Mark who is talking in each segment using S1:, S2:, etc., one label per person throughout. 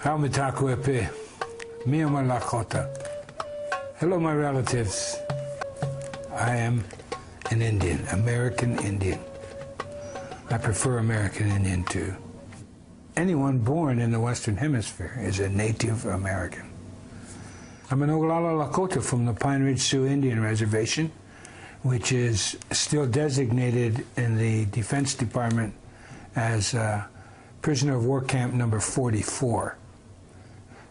S1: Haumitakuepe, Miama Lakota. Hello, my relatives. I am an Indian, American Indian. I prefer American Indian too. Anyone born in the Western Hemisphere is a Native American. I'm an Oglala Lakota from the Pine Ridge Sioux Indian Reservation, which is still designated in the Defense Department as prisoner of war camp number 44.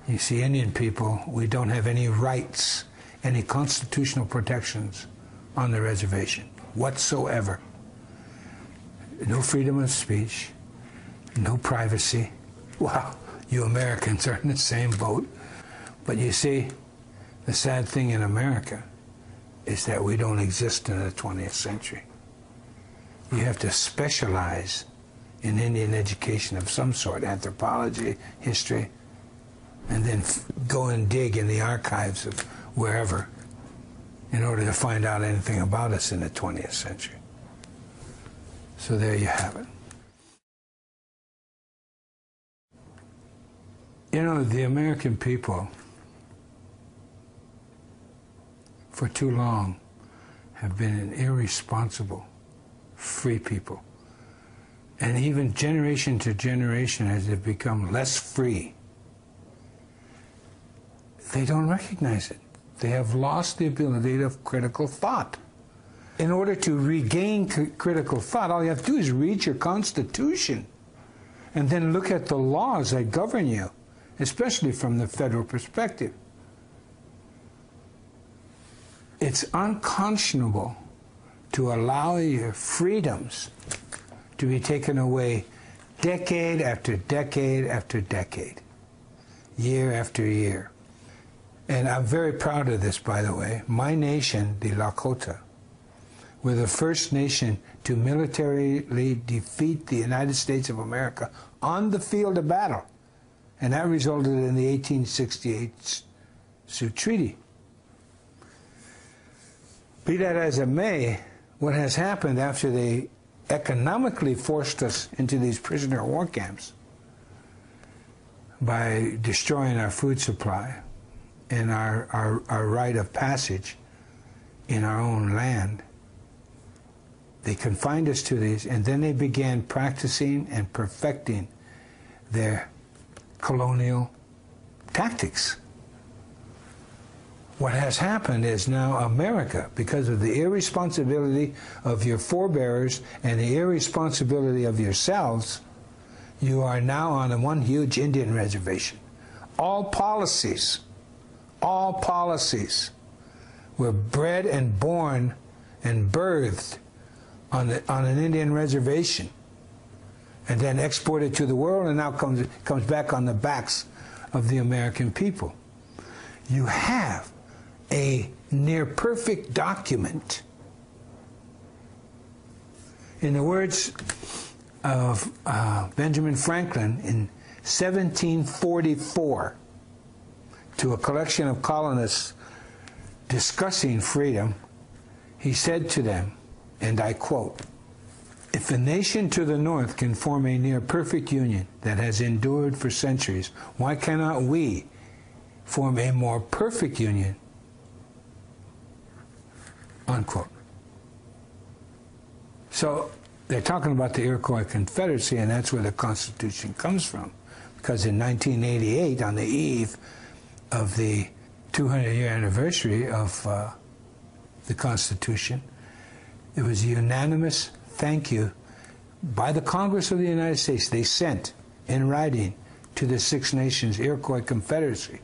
S1: You see, Indian people, we don't have any rights, any constitutional protections on the reservation whatsoever. No freedom of speech, no privacy. Wow, you Americans are in the same boat. But you see, the sad thing in America is that we don't exist in the 20th century. You have to specialize in Indian education of some sort, anthropology, history, and then go and dig in the archives of wherever in order to find out anything about us in the 20th century. So there you have it. You know, the American people, for too long, have been an irresponsible, free people. And even generation to generation, as they've become less free, they don't recognize it. They have lost the ability of critical thought. In order to regain critical thought, all you have to do is read your Constitution and then look at the laws that govern you, especially from the federal perspective. It's unconscionable to allow your freedoms to be taken away decade after decade after decade, year after year. And I'm very proud of this, by the way. My nation, the Lakota, were the first nation to militarily defeat the United States of America on the field of battle. And that resulted in the 1868 Sioux Treaty. Be that as it may, what has happened after they economically forced us into these prisoner of war camps by destroying our food supply and our right of passage in our own land, they confined us to these, and then they began practicing and perfecting their colonial tactics. What has happened is now America, because of the irresponsibility of your forebears and the irresponsibility of yourselves, you are now on a one huge Indian reservation. All policies were bred and born and birthed on an Indian reservation, and then exported to the world, and now comes back on the backs of the American people. You have a near-perfect document. In the words of Benjamin Franklin in 1744, to a collection of colonists discussing freedom, he said to them, and I quote, "If a nation to the north can form a near-perfect union that has endured for centuries, why cannot we form a more perfect union?" Unquote. So they're talking about the Iroquois Confederacy, and that's where the Constitution comes from. Because in 1988, on the eve of the 200-year anniversary of the Constitution, it was a unanimous thank you by the Congress of the United States. They sent in writing to the Six Nations Iroquois Confederacy,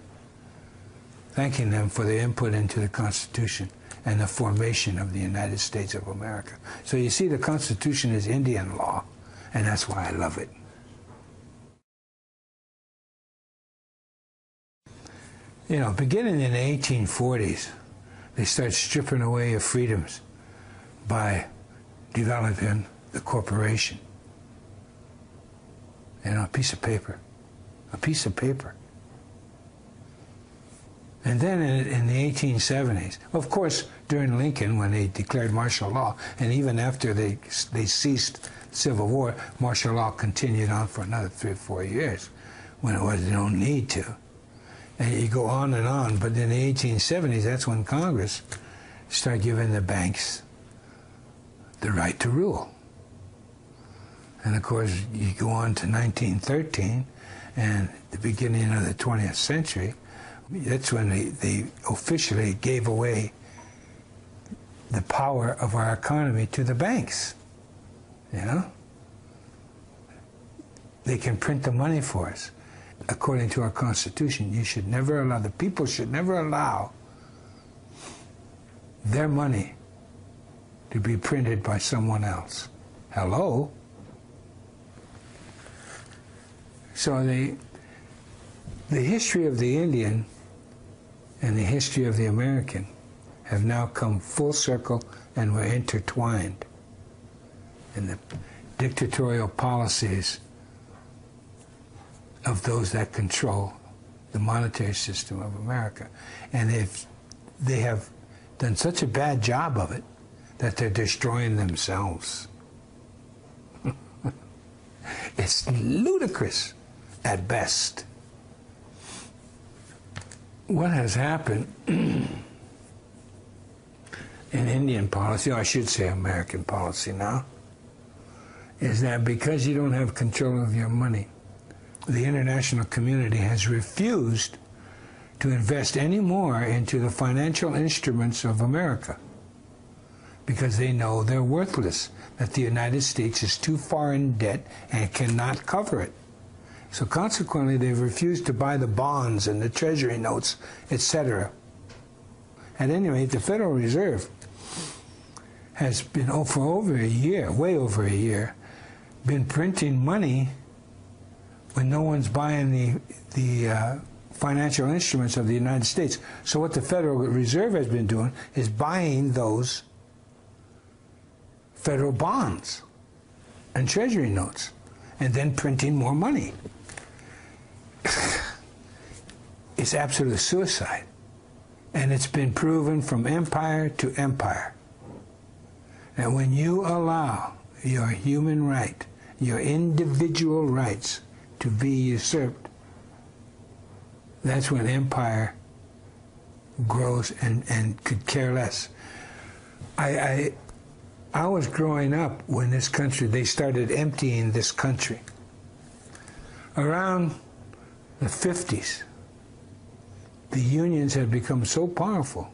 S1: thanking them for their input into the Constitution and the formation of the United States of America. So you see, the Constitution is Indian law, and that's why I love it. You know, beginning in the 1840s, they start stripping away your freedoms by developing the corporation. You know, a piece of paper. A piece of paper. And then in the 1870s, of course, during Lincoln, when they declared martial law, and even after they ceased civil war, martial law continued on for another 3 or 4 years. when it was, they don't need to. And you go on, but in the 1870s, that's when Congress started giving the banks the right to rule. And of course, you go on to 1913, and the beginning of the 20th century, that's when they officially gave away the power of our economy to the banks. You know? They can print the money for us. According to our Constitution, the people should never allow their money to be printed by someone else. Hello? So the history of the Indian and the history of the American have now come full circle, and we're intertwined in the dictatorial policies of those that control the monetary system of America. And they have done such a bad job of it that they're destroying themselves. It's ludicrous at best. What has happened in Indian policy, or I should say American policy now, is that because you don't have control of your money, the international community has refused to invest any more into the financial instruments of America because they know they're worthless, that the United States is too far in debt and cannot cover it. So consequently, they've refused to buy the bonds and the treasury notes, etc. At any rate, the Federal Reserve has been, for over a year, way over a year, been printing money when no one's buying the financial instruments of the United States. So what the Federal Reserve has been doing is buying those federal bonds and treasury notes and then printing more money. It's absolute suicide. And it's been proven from empire to empire. And when you allow your human right, your individual rights to be usurped, that's when empire grows and could care less. I was growing up when this country, they started emptying this country. Around the 50s, the unions had become so powerful,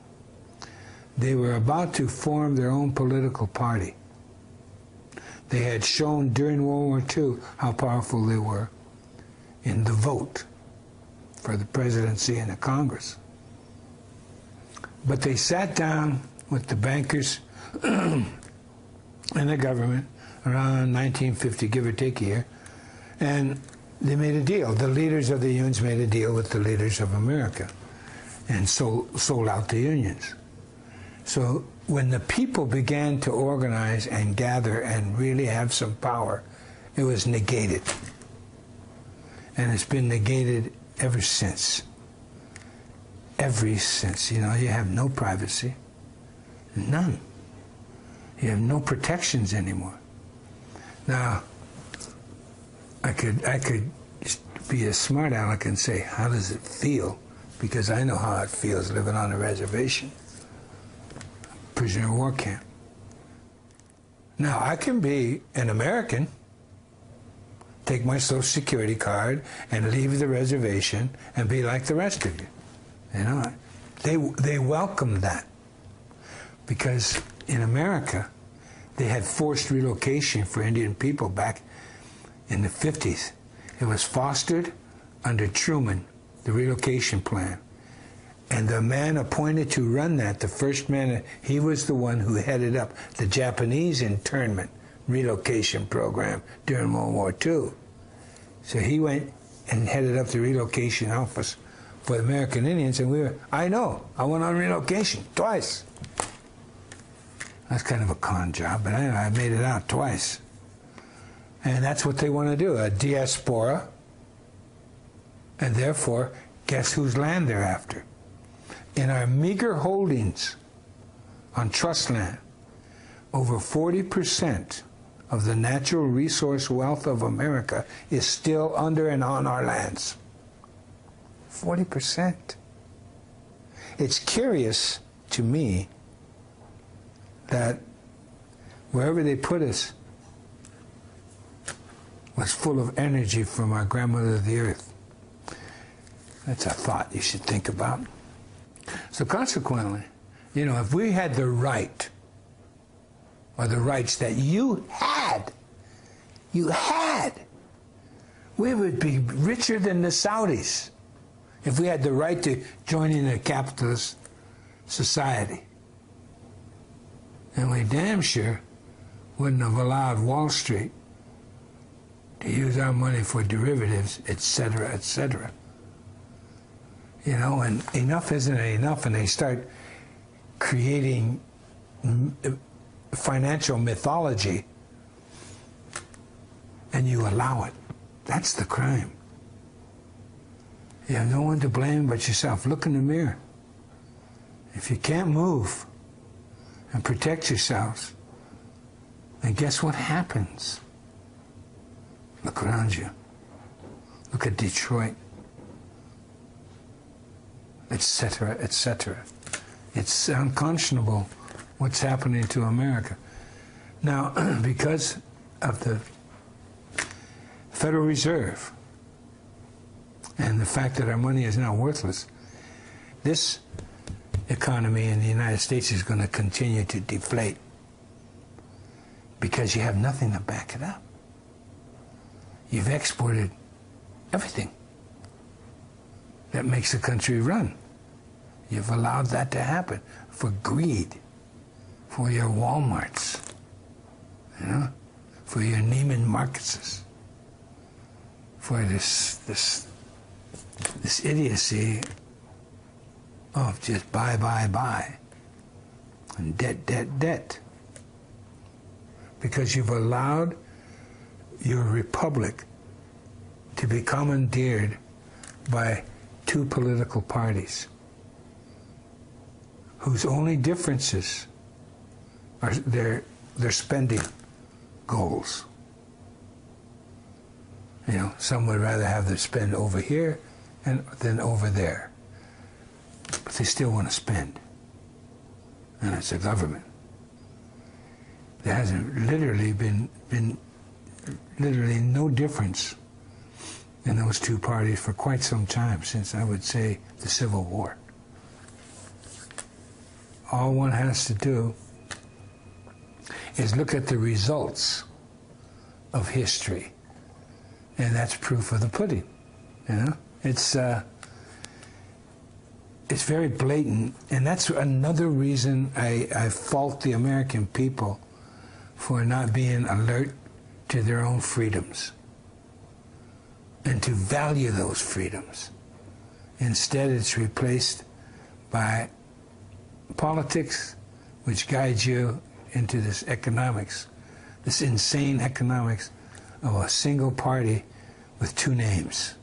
S1: they were about to form their own political party. They had shown during World War II how powerful they were in the vote for the presidency and the Congress. But they sat down with the bankers and the government around 1950, give or take a year, and they made a deal. The leaders of the unions made a deal with the leaders of America and sold out the unions. So when the people began to organize and gather and really have some power, it was negated. And it's been negated ever since. Ever since. You know, you have no privacy. None. You have no protections anymore. Now, I could be a smart aleck and say, how does it feel? Because I know how it feels living on a reservation, prisoner of war camp. Now, I can be an American, take my Social Security card and leave the reservation and be like the rest of you. You know, they welcome that because in America, they had forced relocation for Indian people back in the 50s. It was fostered under Truman, the relocation plan. And the man appointed to run that, the first man, he was the one who headed up the Japanese internment relocation program during World War II. So he went and headed up the relocation office for the American Indians, and I went on relocation twice. That's kind of a con job, but anyway, I made it out twice. And that's what they want to do, a diaspora. And therefore, guess whose land they're after? In our meager holdings on trust land, over 40% of the natural resource wealth of America is still under and on our lands. 40%. It's curious to me that wherever they put us was full of energy from our grandmother the earth. That's a thought you should think about. So consequently, you know, if we had the right, or the rights that you had, we would be richer than the Saudis if we had the right to join in a capitalist society. And we damn sure wouldn't have allowed Wall Street to use our money for derivatives, etc., etc. You know, and enough isn't enough, and they start creating financial mythology, and you allow it. That's the crime. You have no one to blame but yourself. Look in the mirror. If you can't move and protect yourselves, then guess what happens? Look around you. Look at Detroit, etc., etc. It's unconscionable what's happening to America. Now, because of the Federal Reserve and the fact that our money is now worthless, this economy in the United States is going to continue to deflate because you have nothing to back it up. You've exported everything that makes the country run. You've allowed that to happen for greed, for your Walmarts, you know, for your Neiman Marcuses, for this idiocy of just buy, and debt. Because you've allowed your republic to be commandeered by two political parties whose only differences are their spending goals. You know, some would rather have them spend over here than over there. But they still want to spend. And it's a government. There hasn't literally been literally no difference in those two parties for quite some time, since I would say the Civil War. All one has to do is look at the results of history, and that's proof of the pudding. You know, it's very blatant, and that's another reason I fault the American people for not being alert to their own freedoms and to value those freedoms. Instead, it's replaced by politics, which guides you into this economics, this insane economics of a single party with two names.